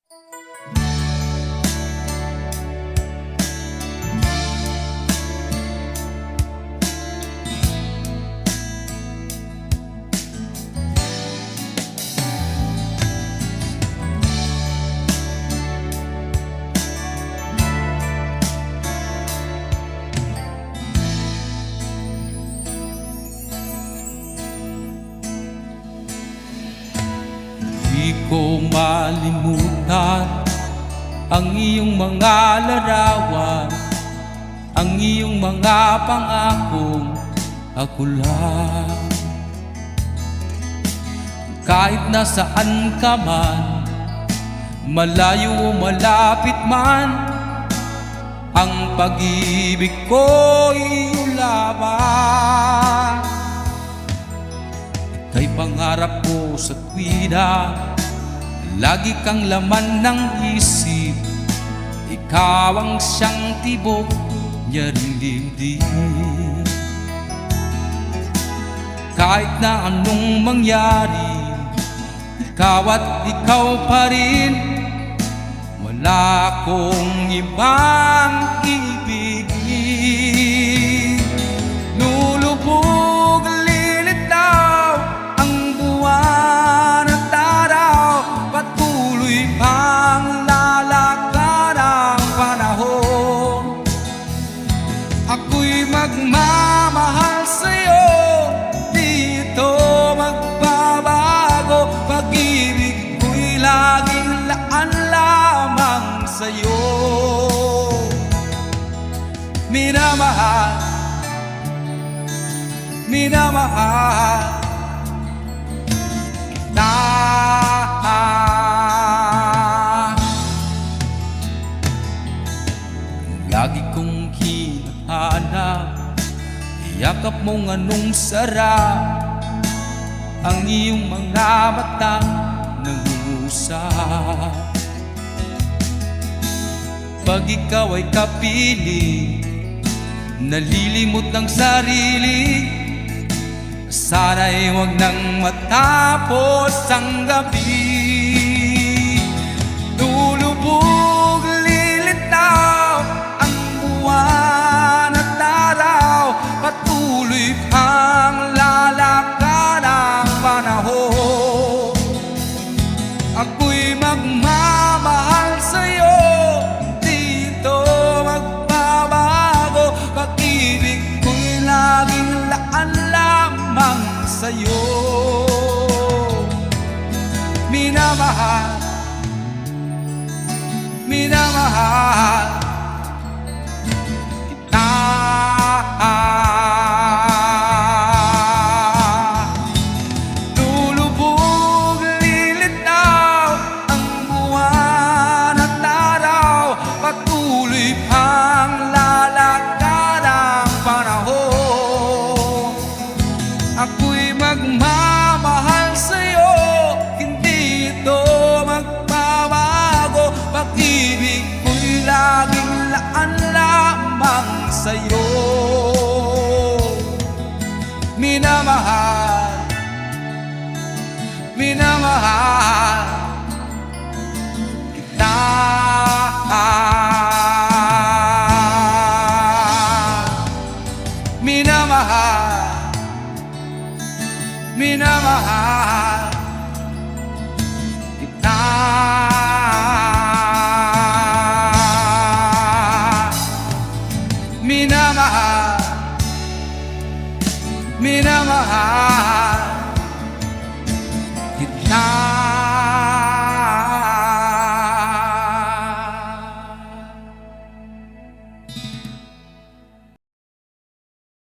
Di ko malimutan ang iyong mga larawan, ang iyong mga pangakong ako lang. Kahit nasaan ka man, malayo o malapit man, ang pag-ibig ko iyong laban. Ika'y pangarap ko sa tuwina, lagi kang laman ng isip. Ikaw ang siyang tibok niya ring dibdib. Kahit na anong mangyari, ikaw at ikaw pa rin. Wala akong ibang ibigin. Lulubog, lilitaw ang buwan at araw, patuloy pang lalakad ang panahon. Ako'y magmamahal sa'yo, di ito magbabago. Pag-ibig ko'y laging laan lamang sa'yo. Minamahal, minamahal kita. Lagi kong hinahanap, yakap mong anong sarap, ang iyong mga matang nangungusap. Pag ikaw ay kapiling, nalilimot ng sarili, sana'y huwag nang matapos ang gabi. Lulubog, lilitaw ang buwan at araw, patuloy pang lalakad ang panahon. Ako'y magmamahal sa'yo, di ito magbabago. Pag-ibig ko'y laging laan lamang sa'yo. Minamahal, minamahal kita. Lulubog, lilitaw ang buwan at araw, patuloy pang lalakad ang panahon. Ako'y magmamahal sa'yo, hindi ito magbabago. Pag-ibig ko'y laging laan lamang sa'yo. Minamahal, minamahal kita. Minamahal, minamahal kita. Minamahal, minamahal